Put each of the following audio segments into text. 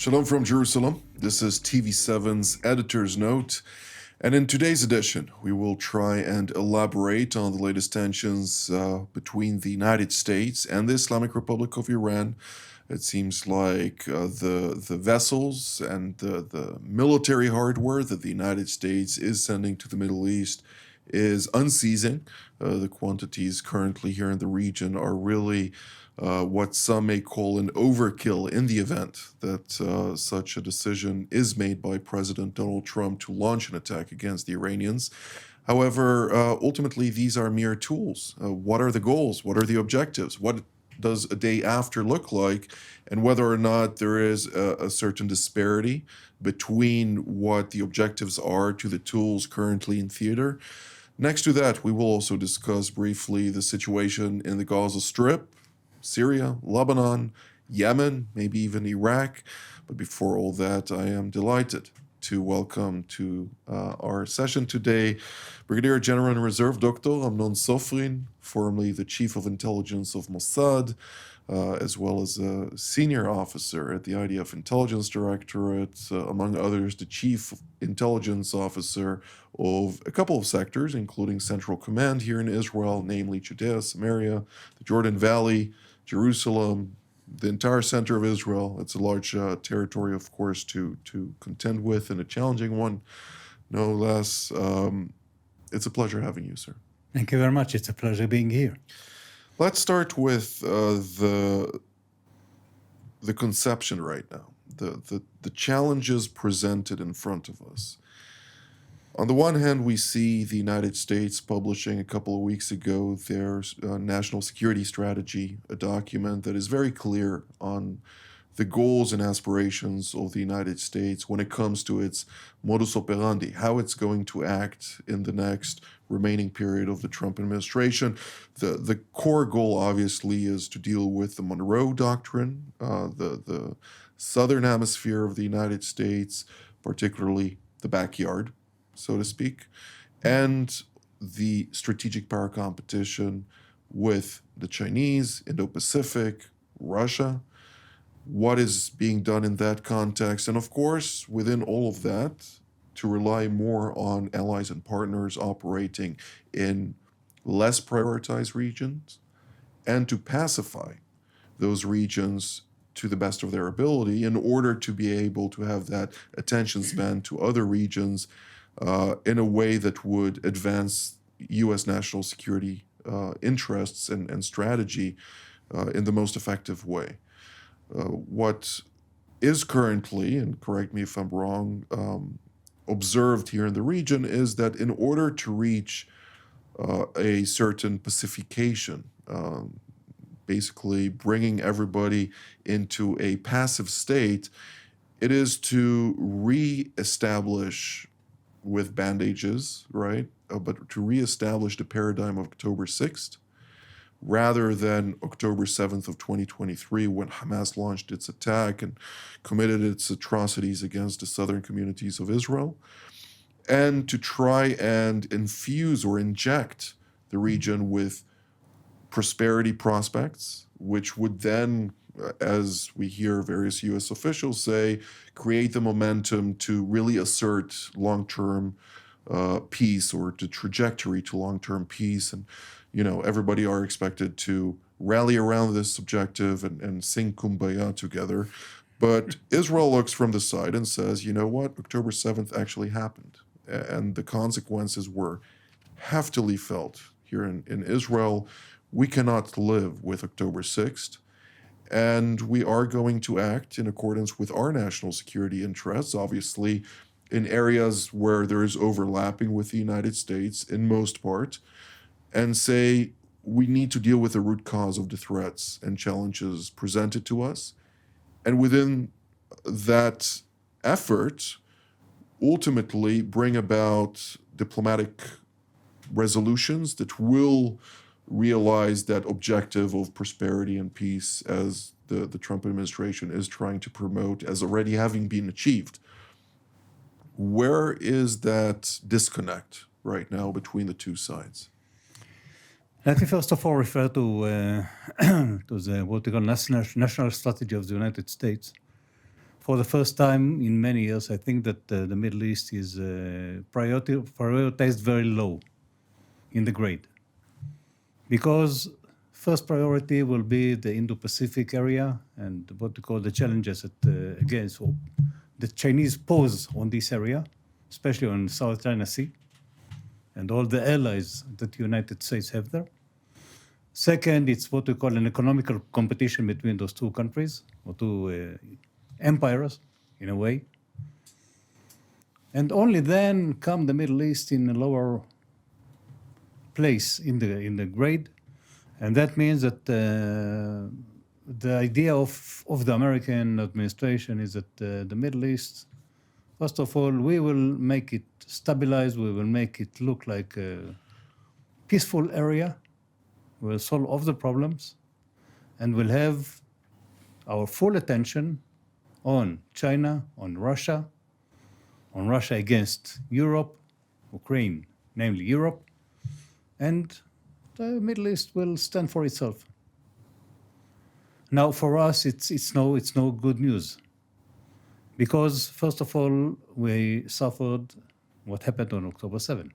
Shalom from Jerusalem. This is TV7's Editor's Note. And in today's edition, we will try and elaborate on the latest tensions between the United States and the Islamic Republic of Iran. It seems like the vessels and the military hardware that the United States is sending to the Middle East is unceasing. The quantities currently here in the region are really what some may call an overkill in the event that such a decision is made by President Donald Trump to launch an attack against the Iranians. However, ultimately, these are mere tools. What are the goals? What are the objectives? What does a day after look like? And whether or not there is a certain disparity between what the objectives are to the tools currently in theater. Next to that, we will also discuss briefly the situation in the Gaza Strip, Syria, Lebanon, Yemen, maybe even Iraq. But before all that, I am delighted to welcome to our session today Brigadier General in Reserve Dr. Amnon Sofrin, formerly the Chief of Intelligence of Mossad, as well as a senior officer at the IDF Intelligence Directorate, among others, the Chief Intelligence Officer of a couple of sectors, including Central Command here in Israel, namely Judea, Samaria, the Jordan Valley, Jerusalem, the entire center of Israel. It's a large territory, of course, to contend with, and a challenging one, no less. It's a pleasure having you, sir. Thank you very much. It's a pleasure being here. Let's start with the conception right now, the challenges presented in front of us. On the one hand, we see the United States publishing a couple of weeks ago their national security strategy, a document that is very clear on the goals and aspirations of the United States when it comes to its modus operandi, how it's going to act in the next remaining period of the Trump administration. The core goal, obviously, is to deal with the Monroe Doctrine, the southern hemisphere of the United States, particularly the backyard, so to speak, and the strategic power competition with the Chinese, Indo-Pacific, Russia, what is being done in that context, and of course, within all of that, to rely more on allies and partners operating in less prioritized regions, and to pacify those regions to the best of their ability in order to be able to have that attention span to other regions in a way that would advance U.S. national security interests and strategy in the most effective way. What is currently, and correct me if I'm wrong, observed here in the region is that in order to reach a certain pacification, basically bringing everybody into a passive state, it is to reestablish with bandages, right? But to reestablish the paradigm of October 6th, rather than October 7th of 2023, when Hamas launched its attack and committed its atrocities against the southern communities of Israel, and to try and infuse or inject the region with prosperity prospects, which would then, as we hear various U.S. officials say, create the momentum to really assert long-term peace, or the trajectory to long-term peace. And, everybody are expected to rally around this objective and sing Kumbaya together. But Israel looks from the side and says, you know what, October 7th actually happened. And the consequences were heftily felt here in Israel. We cannot live with October 6th. And we are going to act in accordance with our national security interests, obviously, in areas where there is overlapping with the United States in most part, and say we need to deal with the root cause of the threats and challenges presented to us. And within that effort, ultimately bring about diplomatic resolutions that will realize that objective of prosperity and peace as the Trump administration is trying to promote as already having been achieved. Where is that disconnect right now between the two sides? Let me first of all refer to the what we call national strategy of the United States. for the first time in many years, I think that the Middle East is prioritized very low in the grade. Because first priority will be the Indo-Pacific area and what we call the challenges that, again, so the Chinese pose on this area, especially on South China Sea, and all the allies that the United States have there. Second, it's what we call an economical competition between those two countries, or two empires, in a way. And only then come the Middle East in a lower place in the grade. And that means that the idea of the American administration is that the Middle East, first of all, we will make it stabilize, we will make it look like a peaceful area, we'll solve all the problems, and we'll have our full attention on China, on Russia against Europe, Ukraine, namely Europe, and the Middle East will stand for itself. Now, for us, it's no good news, because first of all, we suffered what happened on October 7,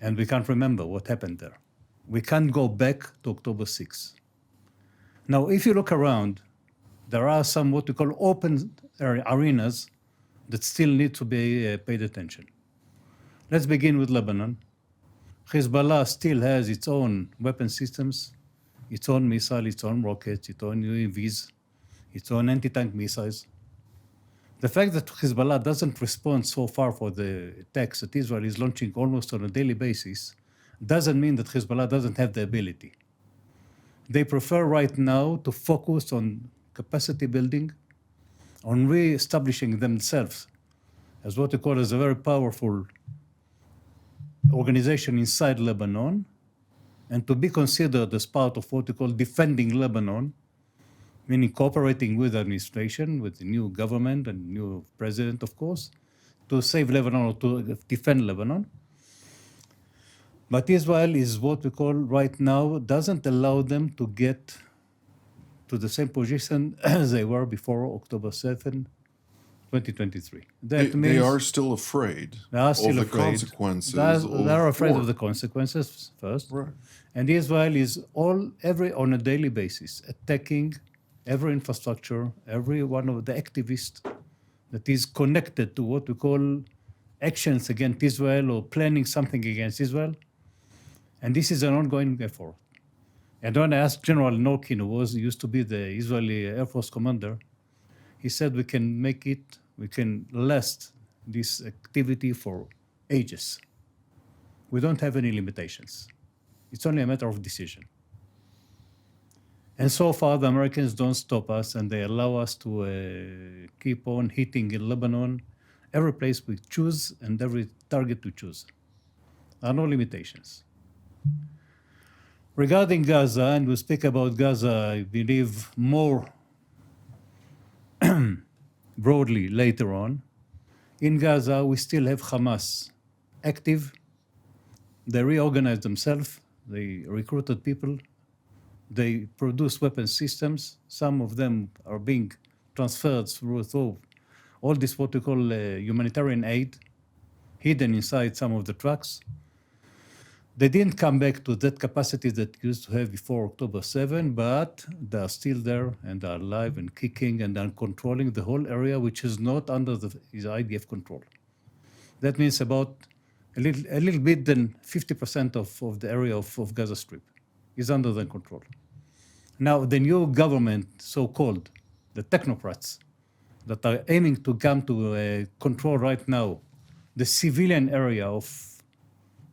and we can't remember what happened there. We can't go back to October 6. Now, if you look around, there are some what we call open arenas that still need to be paid attention. Let's begin with Lebanon. Hezbollah still has its own weapon systems, its own missiles, its own rockets, its own UAVs, its own anti-tank missiles. The fact that Hezbollah doesn't respond so far for the attacks that Israel is launching almost on a daily basis doesn't mean that Hezbollah doesn't have the ability. They prefer right now to focus on capacity building, on re-establishing themselves as what we call as a very powerful organization inside Lebanon, and to be considered as part of what we call defending Lebanon, meaning cooperating with the administration, with the new government and new president, of course, to save Lebanon or to defend Lebanon. But Israel is what we call right now, doesn't allow them to get to the same position as they were before October 7, 2023. They are still afraid of the consequences. They're afraid of the consequences first. Right. And Israel is on a daily basis attacking every infrastructure, every one of the activists that is connected to what we call actions against Israel or planning something against Israel. And this is an ongoing effort. And when I asked General Norkin, who used to be the Israeli Air Force commander, he said we can last this activity for ages. We don't have any limitations. It's only a matter of decision. And so far, the Americans don't stop us, and they allow us to keep on hitting in Lebanon, every place we choose and every target we choose. There are no limitations. Regarding Gaza, and we'll speak about Gaza, I believe, more broadly later on. In Gaza, we still have Hamas active. They reorganized themselves. They recruited people. They produce weapon systems. Some of them are being transferred through all this what we call humanitarian aid, hidden inside some of the trucks. They didn't come back to that capacity that used to have before October 7, but they are still there and they are alive and kicking and are controlling the whole area, which is not under the IDF control. That means about a little bit than 50% of the area of Gaza Strip is under their control. Now, the new government, so-called, the technocrats, that are aiming to come to control right now the civilian area of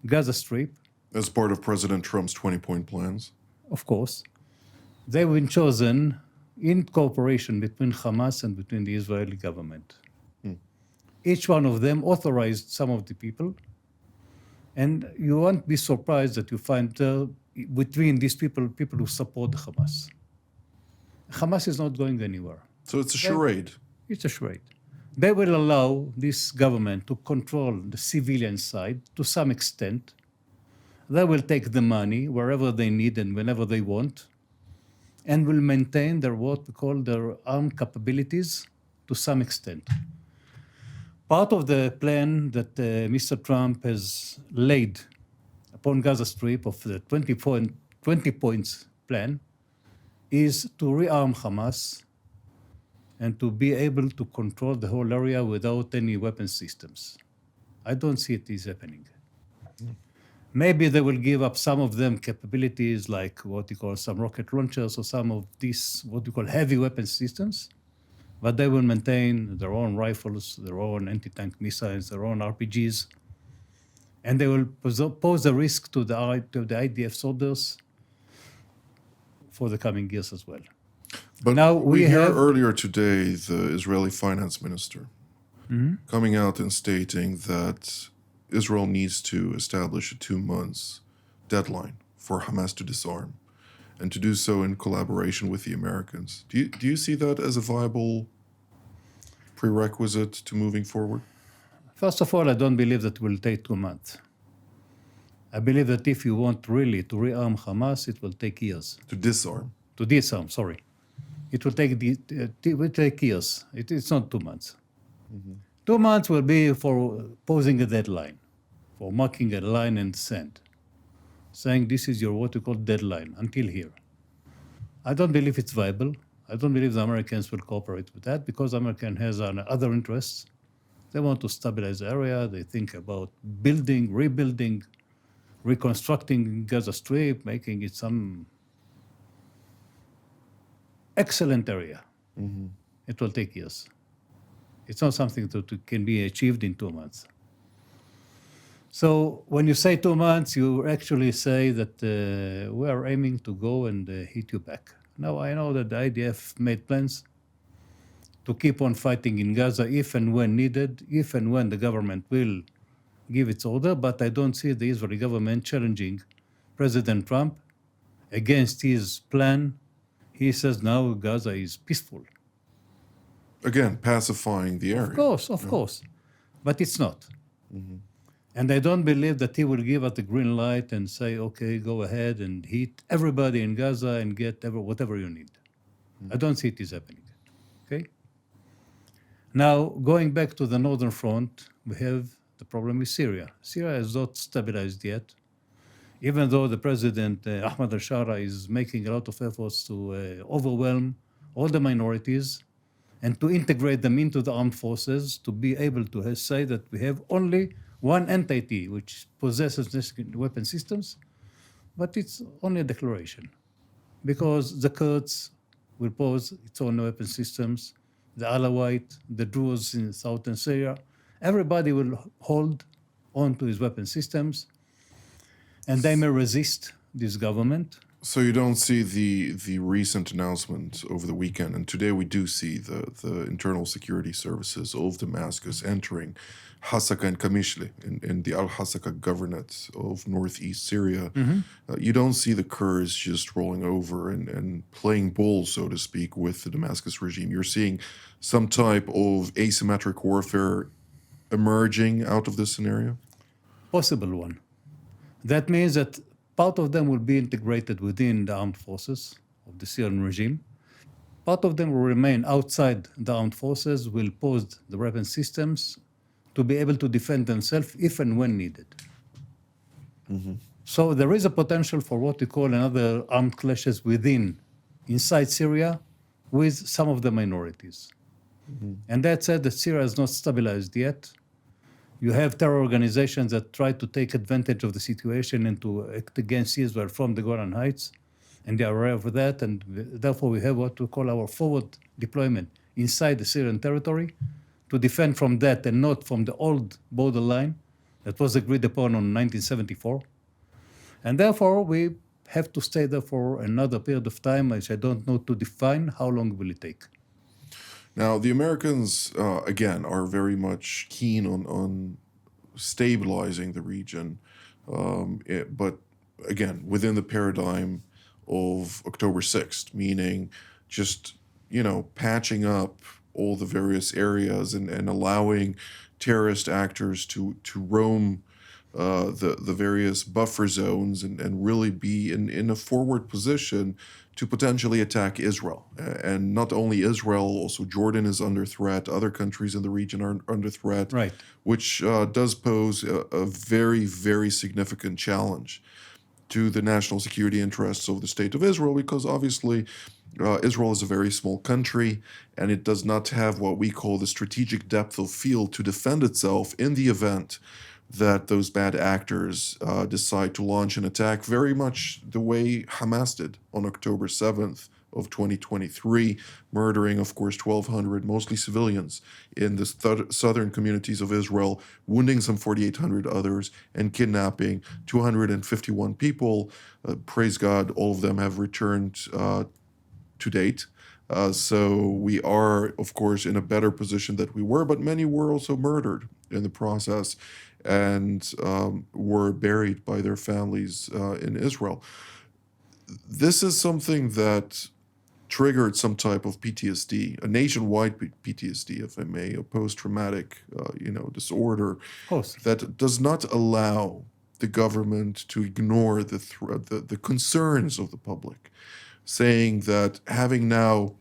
Gaza Strip, as part of President Trump's 20-point plans. Of course. They've been chosen in cooperation between Hamas and between the Israeli government. Each one of them authorized some of the people, and you won't be surprised that you find between these people who support Hamas. Hamas is not going anywhere. So it's a charade. It's a charade. They will allow this government to control the civilian side to some extent. They will take the money wherever they need and whenever they want. and will maintain their what we call their armed capabilities to some extent. Part of the plan that Mr. Trump has laid upon Gaza Strip of the 20 points plan is to rearm Hamas and to be able to control the whole area without any weapon systems. I don't see it is happening. Maybe they will give up some of them capabilities like what you call some rocket launchers or some of these what you call heavy weapon systems, but they will maintain their own rifles, their own anti-tank missiles, their own RPGs, and they will pose a risk to the IDF soldiers for the coming years as well. But Now we hear have earlier today the Israeli finance minister coming out and stating that Israel needs to establish a 2 months deadline for Hamas to disarm and to do so in collaboration with the Americans. Do you see that as a viable prerequisite to moving forward? First of all, I don't believe that will take 2 months. I believe that if you want really to rearm Hamas, it will take years. To disarm. To disarm, sorry. It will take years. It's not 2 months. 2 months will be for posing a deadline, for marking a line in the sand, saying this is your what you call deadline until here. I don't believe it's viable. I don't believe the Americans will cooperate with that because American has other interests. They want to stabilize the area. They think about building, rebuilding, reconstructing Gaza Strip, making it some excellent area. It will take years. It's not something that can be achieved in 2 months. So when you say 2 months, you actually say that we are aiming to go and hit you back. Now, I know that the IDF made plans to keep on fighting in Gaza if and when needed, if and when the government will give its order, but I don't see the Israeli government challenging President Trump against his plan. He says now Gaza is peaceful. Again, pacifying the area. Of course. But it's not. And I don't believe that he will give us the green light and say, okay, go ahead and hit everybody in Gaza and get whatever you need. I don't see it is happening. Okay? Now, going back to the northern front, we have the problem with Syria. Syria is not stabilized yet, even though the president, Ahmad al-Shara, is making a lot of efforts to overwhelm all the minorities and to integrate them into the armed forces, to be able to say that we have only one entity which possesses weapon systems, but it's only a declaration. Because the Kurds will pose its own weapon systems, the Alawite, the Druze in southern Syria, everybody will hold on to his weapon systems, and they may resist this government. So you don't see the recent announcement over the weekend, and today we do see the internal security services of Damascus entering Hasaka and Kamishli in the Al-Hasaka governorate of northeast Syria. You don't see the Kurds just rolling over and playing ball, so to speak, with the Damascus regime. You're seeing some type of asymmetric warfare emerging out of this scenario? Possible one. That means that part of them will be integrated within the armed forces of the Syrian regime. Part of them will remain outside the armed forces, will pose the weapon systems to be able to defend themselves if and when needed. So there is a potential for what we call another armed clashes inside Syria with some of the minorities. And that said, that Syria is not stabilized yet. You have terror organizations that try to take advantage of the situation and to act against Israel from the Golan Heights, and they are aware of that, and therefore we have what we call our forward deployment inside the Syrian territory to defend from that and not from the old borderline that was agreed upon in 1974. And therefore we have to stay there for another period of time, which I don't know to define how long will it take. Now, the Americans, again, are very much keen on stabilizing the region, but again, within the paradigm of October 6th, meaning just, patching up all the various areas and allowing terrorist actors to roam the various buffer zones and really be in a forward position to potentially attack Israel. And not only Israel, also Jordan is under threat. Other countries in the region are under threat, Right. which does pose a very, very significant challenge to the national security interests of the state of Israel, because obviously Israel is a very small country and it does not have what we call the strategic depth of field to defend itself in the event that those bad actors decide to launch an attack, very much the way Hamas did on October 7th of 2023, murdering, of course, 1,200 mostly civilians in the southern communities of Israel, wounding some 4,800 others, and kidnapping 251 people. Praise God, all of them have returned to date. So we are, of course, in a better position than we were, but many were also murdered in the process and were buried by their families in Israel. This is something that triggered some type of PTSD, a nationwide PTSD, if I may, a post-traumatic, disorder Of course. that does not allow the government to ignore the concerns of the public, saying that having now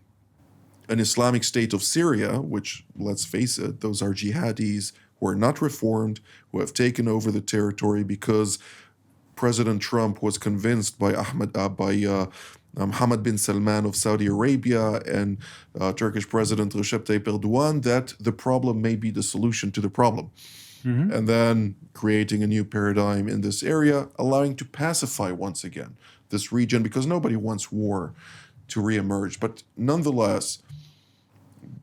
an Islamic State of Syria, which, let's face it, those are jihadis who are not reformed, who have taken over the territory because President Trump was convinced by Mohammed bin Salman of Saudi Arabia and Turkish President Recep Tayyip Erdogan that the problem may be the solution to the problem. Mm-hmm. And then creating a new paradigm in this area, allowing to pacify once again this region, because nobody wants war to reemerge. But nonetheless,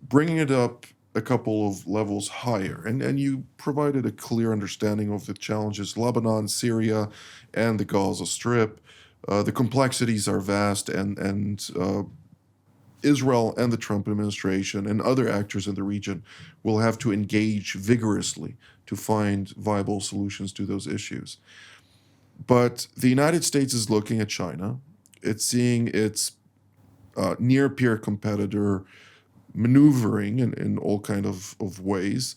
bringing it up a couple of levels higher, and you provided a clear understanding of the challenges, Lebanon, Syria, and the Gaza Strip. The complexities are vast, and Israel and the Trump administration and other actors in the region will have to engage vigorously to find viable solutions to those issues. But the United States is looking at China. It's seeing its near-peer competitor maneuvering in all kind of ways,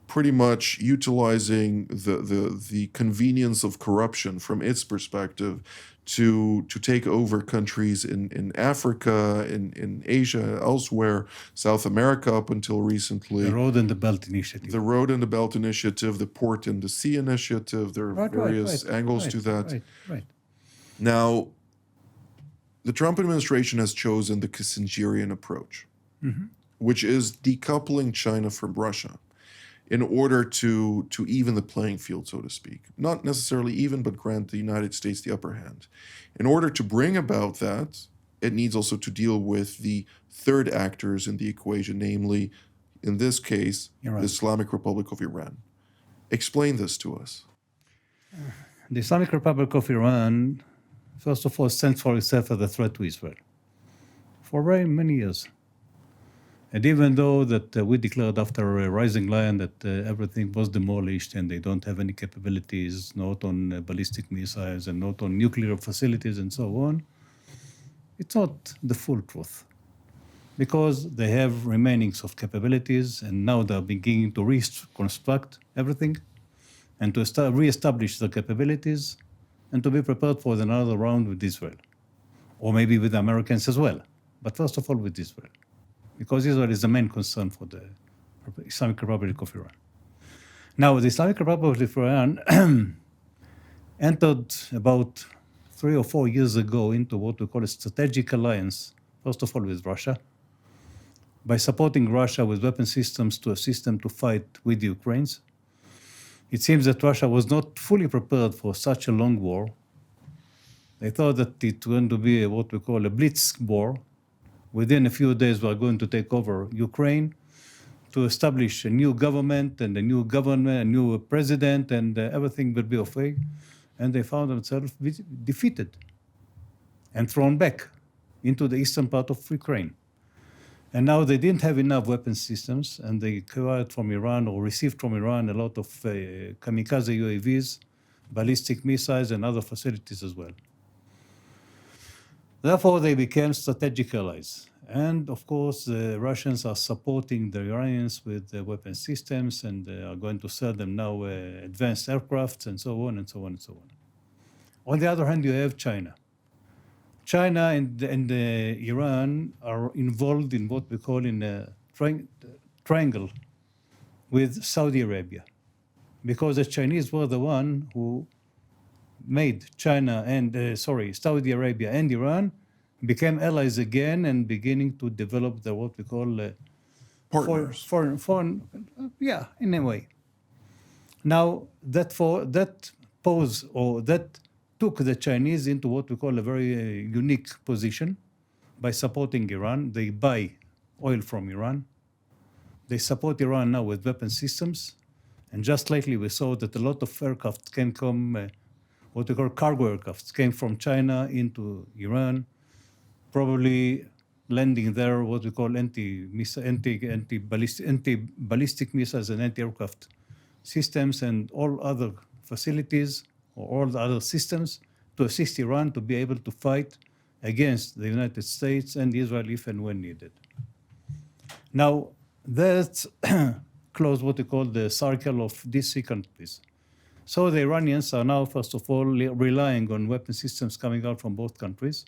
pretty much utilizing the convenience of corruption from its perspective to take over countries in Africa, in Asia, elsewhere, South America up until recently. The Road and the Belt Initiative. The Road and the Belt Initiative, the Port and the Sea Initiative, there are various angles to that. Right. Now, the Trump administration has chosen the Kissingerian approach, which is decoupling China from Russia in order to even the playing field, so to speak. Not necessarily even, but grant the United States the upper hand. In order to bring about that, it needs also to deal with the third actors in the equation, namely, in this case, Iran. the Islamic Republic of Iran. Explain this to us. The Islamic Republic of Iran, first of all, stands for itself as a threat to Israel for very many years. And even though that we declared after Rising Lion that everything was demolished and they don't have any capabilities, not on ballistic missiles and not on nuclear facilities and so on, it's not the full truth. Because they have remainings of capabilities and now they're beginning to reconstruct everything and to re-establish the capabilities and to be prepared for another round with Israel. Or maybe with the Americans as well. But first of all with Israel. Because Israel is the main concern for the Islamic Republic of Iran. Now, the Islamic Republic of Iran entered about 3 or 4 years ago into what we call a strategic alliance, first of all with Russia, by supporting Russia with weapon systems to assist them to fight with the Ukrainians. It seems that Russia was not fully prepared for such a long war. They thought that it was going to be what we call a blitz war. Within a few days, we are going to take over Ukraine to establish a new government and a new government, a new president, and everything will be okay. And they found themselves defeated and thrown back into the eastern part of Ukraine. And now they didn't have enough weapon systems, and they acquired from Iran or received from Iran a lot of kamikaze UAVs, ballistic missiles, and other facilities as well. Therefore, they became strategic allies. And of course, the Russians are supporting the Iranians with weapon systems and are going to sell them now advanced aircrafts and so on and so on and so on. On the other hand, you have China. China and Iran are involved in what we call in a triangle with Saudi Arabia, because the Chinese were the one who made Saudi Arabia and Iran became allies again and beginning to develop the what we call Partners. foreign, in a way. Now that took the Chinese into what we call a very unique position by supporting Iran. They buy oil from Iran. They support Iran now with weapon systems. And just lately we saw that a lot of aircraft can come, what we call cargo aircraft, came from China into Iran, probably landing there what we call anti-ballistic missiles and anti-aircraft systems and all other facilities or all the other systems to assist Iran to be able to fight against the United States and Israel if and when needed. Now, that's close what we call the circle of these three countries. So the Iranians are now, first of all, relying on weapon systems coming out from both countries.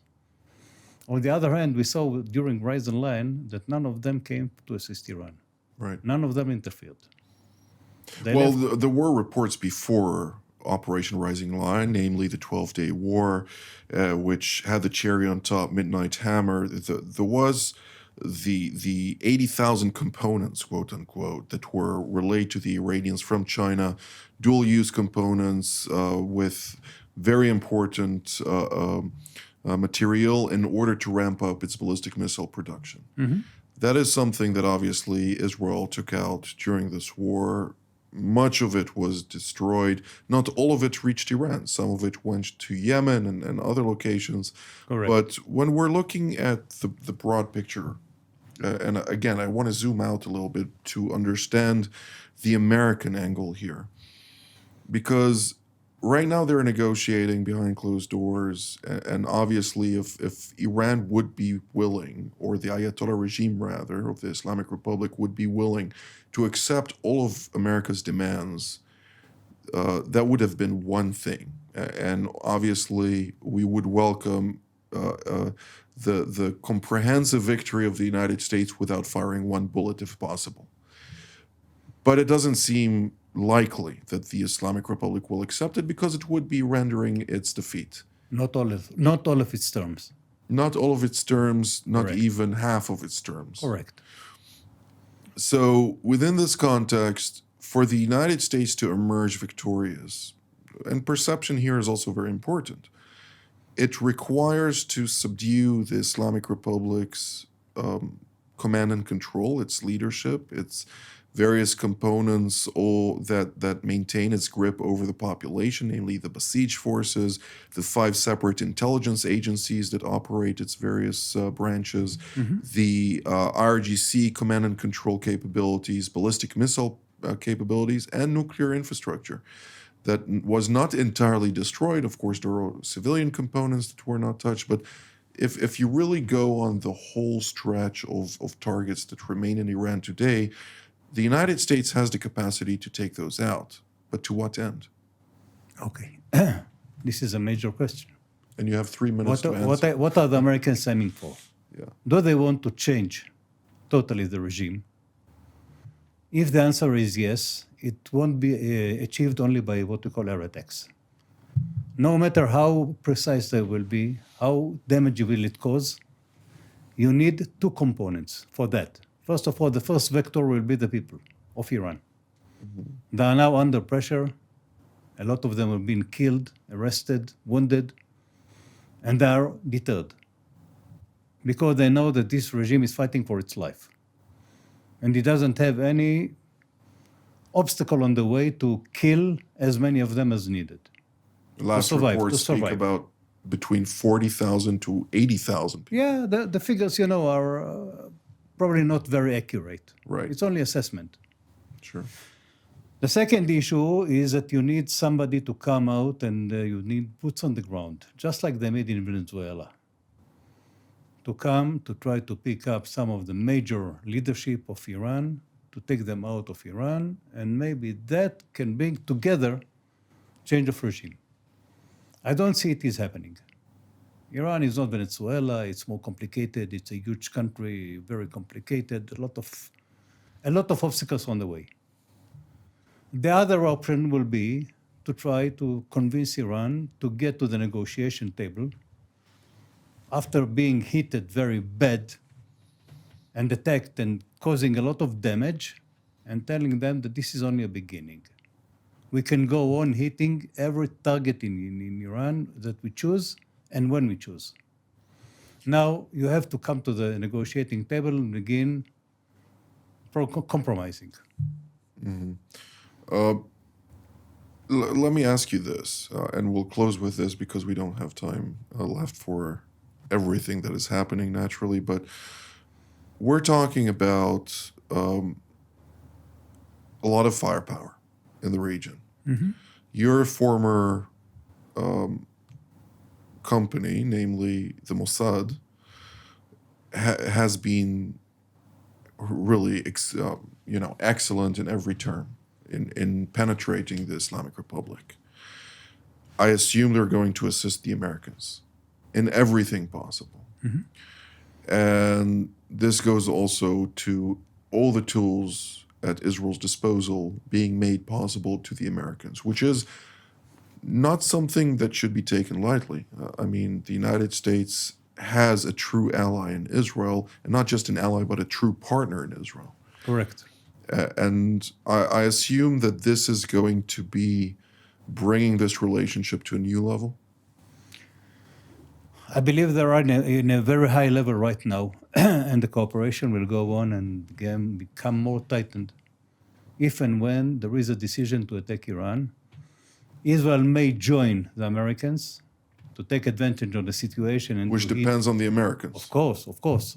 On the other hand, we saw during Rise and Line that none of them came to assist Iran. Right. None of them interfered. There were reports before Operation Rising Line, namely the 12-day war, which had the cherry on top, Midnight Hammer. There was the 80,000 components, quote unquote, that were relayed to the Iranians from China, dual-use components with very important material in order to ramp up its ballistic missile production. Mm-hmm. That is something that obviously Israel took out during this war. Much of it was destroyed. Not all of it reached Iran. Some of it went to Yemen and other locations. Correct. But when we're looking at the broad picture, and again, I want to zoom out a little bit to understand the American angle here. Because right now they're negotiating behind closed doors, and obviously if Iran would be willing, or the Ayatollah regime rather, of the Islamic Republic would be willing to accept all of America's demands, that would have been one thing. And obviously we would welcome the comprehensive victory of the United States without firing one bullet if possible. But it doesn't seem likely that the Islamic Republic will accept it because it would be rendering its defeat. Not all of its terms. Not all of its terms, not Correct. even half of its terms. Correct. So within this context, for the United States to emerge victorious, and perception here is also very important, it requires to subdue the Islamic Republic's command and control, its leadership, its various components that maintain its grip over the population, namely the besieged forces, the 5 separate intelligence agencies that operate its various branches, the IRGC command and control capabilities, ballistic missile capabilities, and nuclear infrastructure that was not entirely destroyed. Of course, there are civilian components that were not touched, but if you really go on the whole stretch of targets that remain in Iran today, the United States has the capacity to take those out, but to what end? Okay. This is a major question. And you have 3 minutes to answer. What are the Americans aiming for? Yeah. Do they want to change totally the regime? If the answer is yes, it won't be achieved only by what we call air attacks. No matter how precise they will be, how damage will it cause, you need 2 components for that. First of all, the first vector will be the people of Iran. They are now under pressure. A lot of them have been killed, arrested, wounded, and they are deterred because they know that this regime is fighting for its life. And it doesn't have any obstacle on the way to kill as many of them as needed. The last reports speak about between 40,000 to 80,000 people. Yeah, the figures, are probably not very accurate. Right. It's only assessment. Sure. The second issue is that you need somebody to come out and you need boots on the ground, just like they made in Venezuela. to come to try to pick up some of the major leadership of Iran, to take them out of Iran, and maybe that can bring together change of regime. I don't see it is happening. Iran is not Venezuela, it's more complicated, it's a huge country, very complicated, a lot of obstacles on the way. The other option will be to try to convince Iran to get to the negotiation table after being heated very bad and attacked and causing a lot of damage, and telling them that this is only a beginning. We can go on hitting every target in Iran that we choose and when we choose. Now you have to come to the negotiating table and begin compromising. Let me ask you this, and we'll close with this because we don't have time left for everything that is happening naturally, but we're talking about a lot of firepower in the region. Mm-hmm. Your former company, namely the Mossad, has been really excellent in every term in penetrating the Islamic Republic. I assume they're going to assist the Americans in everything possible. Mm-hmm. And this goes also to all the tools at Israel's disposal being made possible to the Americans, which is not something that should be taken lightly. I mean, the United States has a true ally in Israel, and not just an ally, but a true partner in Israel. Correct. And I assume that this is going to be bringing this relationship to a new level. I believe they are in a very high level right now, and the cooperation will go on and again become more tightened. If and when there is a decision to attack Iran, Israel may join the Americans to take advantage of the situation. And which depends on the Americans. Of course.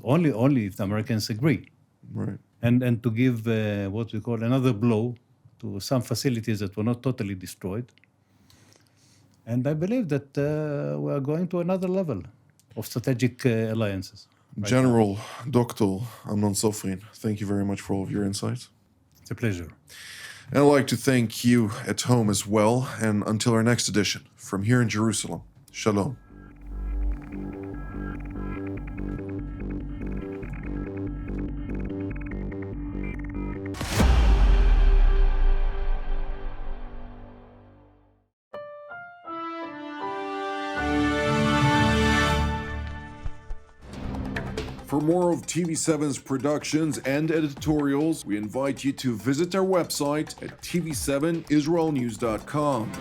Only if the Americans agree. Right. And to give what we call another blow to some facilities that were not totally destroyed. And I believe that we are going to another level of strategic alliances. General Dr. Amnon Sofrin, thank you very much for all of your insights. It's a pleasure. And I'd like to thank you at home as well. And until our next edition, from here in Jerusalem, Shalom. For more of TV7's productions and editorials, we invite you to visit our website at TV7israelnews.com.